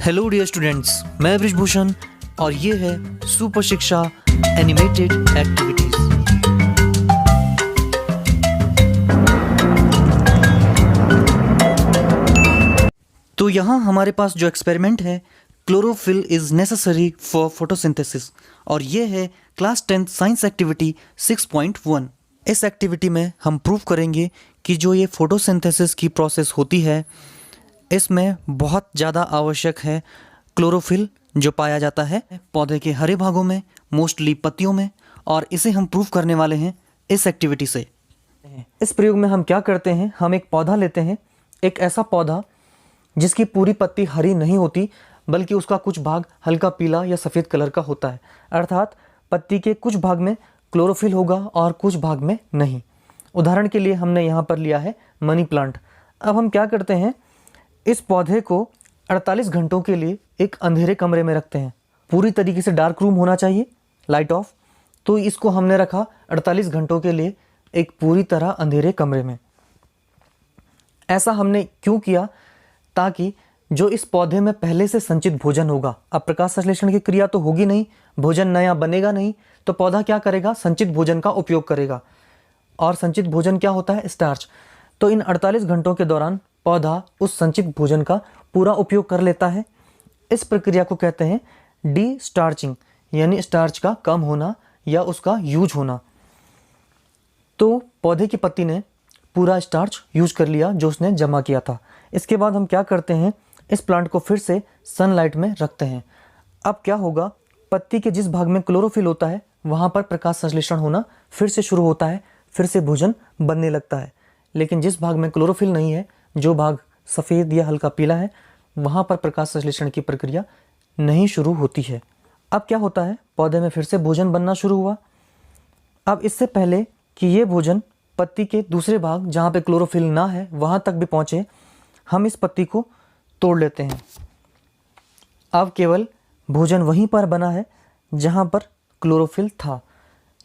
Hello dear students, मैं ब्रिजभूषण और ये है सुपर शिक्षा एनिमेटेड एक्टिविटीज। तो यहाँ हमारे पास जो एक्सपेरिमेंट है, chlorophyll is necessary for photosynthesis, और ये है क्लास 10th साइंस एक्टिविटी 6.1। इस एक्टिविटी में हम प्रूव करेंगे कि जो ये फोटोसिंथेसिस की प्रोसेस होती है, इसमें बहुत ज़्यादा आवश्यक है क्लोरोफिल, जो पाया जाता है पौधे के हरे भागों में, मोस्टली पत्तियों में, और इसे हम प्रूव करने वाले हैं इस एक्टिविटी से। इस प्रयोग में हम क्या करते हैं, हम एक पौधा लेते हैं, एक ऐसा पौधा जिसकी पूरी पत्ती हरी नहीं होती, बल्कि उसका कुछ भाग हल्का पीला या सफ़ेद कलर का होता है। अर्थात पत्ती के कुछ भाग में क्लोरोफिल होगा और कुछ भाग में नहीं। उदाहरण के लिए हमने यहाँ पर लिया है मनी प्लांट। अब हम क्या करते हैं, इस पौधे को 48 घंटों के लिए एक अंधेरे कमरे में रखते हैं। पूरी तरीके से डार्क रूम होना चाहिए, लाइट ऑफ। तो इसको हमने रखा 48 घंटों के लिए एक पूरी तरह अंधेरे कमरे में। ऐसा हमने क्यों किया? ताकि जो इस पौधे में पहले से संचित भोजन होगा, अब प्रकाश संश्लेषण की क्रिया तो होगी नहीं, भोजन नया बनेगा नहीं, तो पौधा क्या करेगा, संचित भोजन का उपयोग करेगा। और संचित भोजन क्या होता है? स्टार्च। तो इन 48 घंटों के दौरान पौधा उस संचित भोजन का पूरा उपयोग कर लेता है। इस प्रक्रिया को कहते हैं डी स्टार्चिंग, यानी स्टार्च का कम होना या उसका यूज होना। तो पौधे की पत्ती ने पूरा स्टार्च यूज कर लिया जो उसने जमा किया था। इसके बाद हम क्या करते हैं, इस प्लांट को फिर से सनलाइट में रखते हैं। अब क्या होगा, पत्ती के जिस भाग में क्लोरोफिल होता है वहाँ पर प्रकाश संश्लेषण होना फिर से शुरू होता है, फिर से भोजन बनने लगता है। लेकिन जिस भाग में क्लोरोफिल नहीं है, जो भाग सफ़ेद या हल्का पीला है, वहाँ पर प्रकाश संश्लेषण की प्रक्रिया नहीं शुरू होती है। अब क्या होता है, पौधे में फिर से भोजन बनना शुरू हुआ। अब इससे पहले कि ये भोजन पत्ती के दूसरे भाग जहाँ पे क्लोरोफिल ना है वहाँ तक भी पहुँचे, हम इस पत्ती को तोड़ लेते हैं। अब केवल भोजन वहीं पर बना है जहाँ पर क्लोरोफिल था।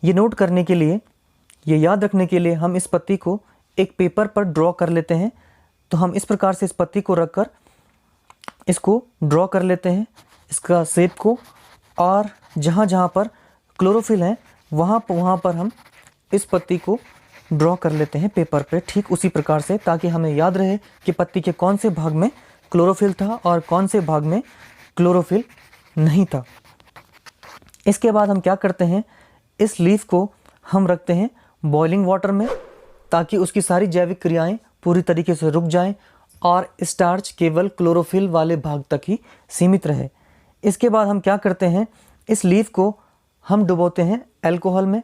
ये नोट करने के लिए, ये याद रखने के लिए हम इस पत्ती को एक पेपर पर ड्रॉ कर लेते हैं। तो हम इस प्रकार से इस पत्ती को रखकर इसको ड्रॉ कर लेते हैं, इसका शेप को, और जहाँ जहाँ पर क्लोरोफिल है वहाँ पर हम इस पत्ती को ड्रॉ कर लेते हैं पेपर पे, ठीक उसी प्रकार से, ताकि हमें याद रहे कि पत्ती के कौन से भाग में क्लोरोफिल था और कौन से भाग में क्लोरोफिल नहीं था। इसके बाद हम क्या करते हैं, इस लीफ को हम रखते हैं बॉइलिंग वाटर में, ताकि उसकी सारी जैविक क्रियाएं पूरी तरीके से रुक जाएं और स्टार्च केवल क्लोरोफिल वाले भाग तक ही सीमित रहे। इसके बाद हम क्या करते हैं, इस लीफ को हम डुबोते हैं अल्कोहल में,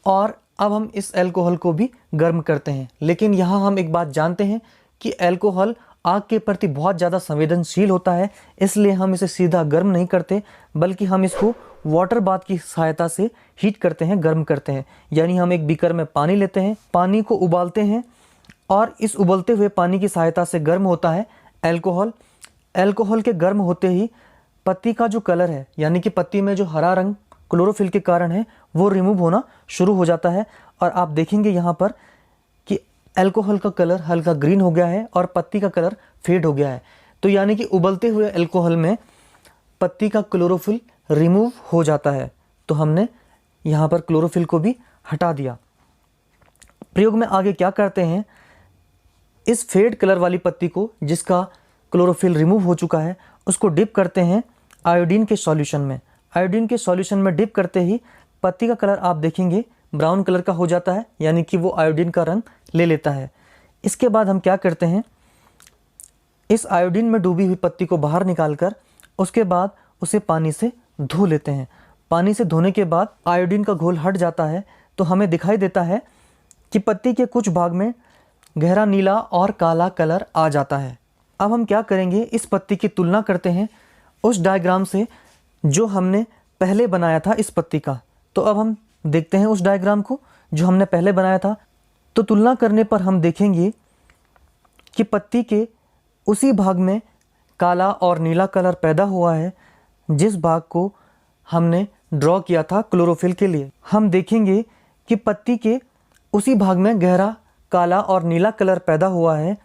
और अब हम इस अल्कोहल को भी गर्म करते हैं। लेकिन यहाँ हम एक बात जानते हैं कि अल्कोहल आग के प्रति बहुत ज़्यादा संवेदनशील होता है, इसलिए हम इसे सीधा गर्म नहीं करते, बल्कि हम इसको वाटर बाथ की सहायता से हीट करते हैं, गर्म करते हैं। यानी हम एक बीकर में पानी लेते हैं, पानी को उबालते हैं, और इस उबलते हुए पानी की सहायता से गर्म होता है अल्कोहल। अल्कोहल के गर्म होते ही पत्ती का जो कलर है, यानी कि पत्ती में जो हरा रंग क्लोरोफिल के कारण है, वो रिमूव होना शुरू हो जाता है। और आप देखेंगे यहाँ पर कि अल्कोहल का कलर हल्का ग्रीन हो गया है और पत्ती का कलर फेड हो गया है। तो यानी कि उबलते हुए अल्कोहल में पत्ती का क्लोरोफिल रिमूव हो जाता है। तो हमने यहाँ पर क्लोरोफिल को भी हटा दिया। प्रयोग में आगे क्या करते हैं, इस फेड कलर वाली पत्ती को, जिसका क्लोरोफिल रिमूव हो चुका है, उसको डिप करते हैं आयोडीन के सॉल्यूशन में। आयोडीन के सॉल्यूशन में डिप करते ही पत्ती का कलर आप देखेंगे ब्राउन कलर का हो जाता है, यानी कि वो आयोडीन का रंग ले लेता है। इसके बाद हम क्या करते हैं, इस आयोडीन में डूबी हुई पत्ती को बाहर निकालकर उसके बाद उसे पानी से धो लेते हैं। पानी से धोने के बाद आयोडीन का घोल हट जाता है, तो हमें दिखाई देता है कि पत्ती के कुछ भाग में गहरा नीला और काला कलर आ जाता है। अब हम क्या करेंगे, इस पत्ती की तुलना करते हैं उस डायग्राम से जो हमने पहले बनाया था इस पत्ती का। तो अब हम देखते हैं उस डायग्राम को जो हमने पहले बनाया था। तो तुलना करने पर हम देखेंगे कि पत्ती के उसी भाग में काला और नीला कलर पैदा हुआ है जिस भाग को हमने ड्रॉ किया था क्लोरोफिल के लिए। हम देखेंगे कि पत्ती के उसी भाग में गहरा काला और नीला कलर पैदा हुआ है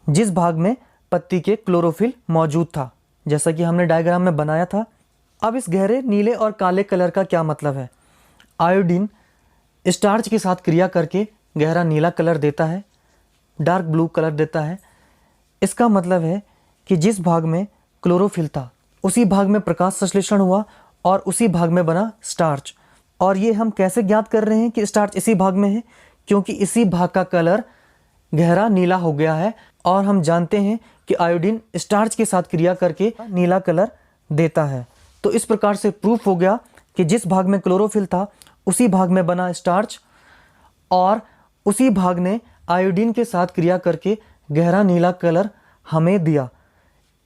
जिस भाग में पत्ती के क्लोरोफिल मौजूद था, जैसा कि हमने डायग्राम में बनाया था। अब इस गहरे नीले और काले कलर का क्या मतलब है? आयोडीन स्टार्च के साथ क्रिया करके गहरा नीला कलर देता है, डार्क ब्लू कलर देता है। इसका मतलब है कि जिस भाग में क्लोरोफिल था उसी भाग में प्रकाश संश्लेषण हुआ और उसी भाग में बना स्टार्च। और ये हम कैसे ज्ञात कर रहे हैं कि स्टार्च इसी भाग में है? क्योंकि इसी भाग का कलर गहरा नीला हो गया है और हम जानते हैं कि आयोडीन स्टार्च के साथ क्रिया करके नीला कलर देता है। तो इस प्रकार से प्रूफ हो गया कि जिस भाग में क्लोरोफिल था उसी भाग में बना स्टार्च और उसी भाग ने आयोडीन के साथ क्रिया करके गहरा नीला कलर हमें दिया।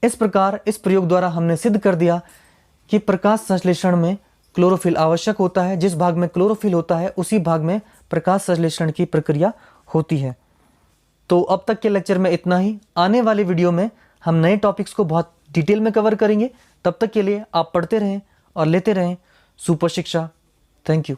इस प्रकार इस प्रयोग द्वारा हमने सिद्ध कर दिया कि प्रकाश संश्लेषण में क्लोरोफिल आवश्यक होता है। जिस भाग में क्लोरोफिल होता है उसी भाग में प्रकाश संश्लेषण की प्रक्रिया होती है। तो अब तक के लेक्चर में इतना ही। आने वाले वीडियो में हम नए टॉपिक्स को बहुत डिटेल में कवर करेंगे। तब तक के लिए आप पढ़ते रहें और लेते रहें सुपर शिक्षा। Thank you.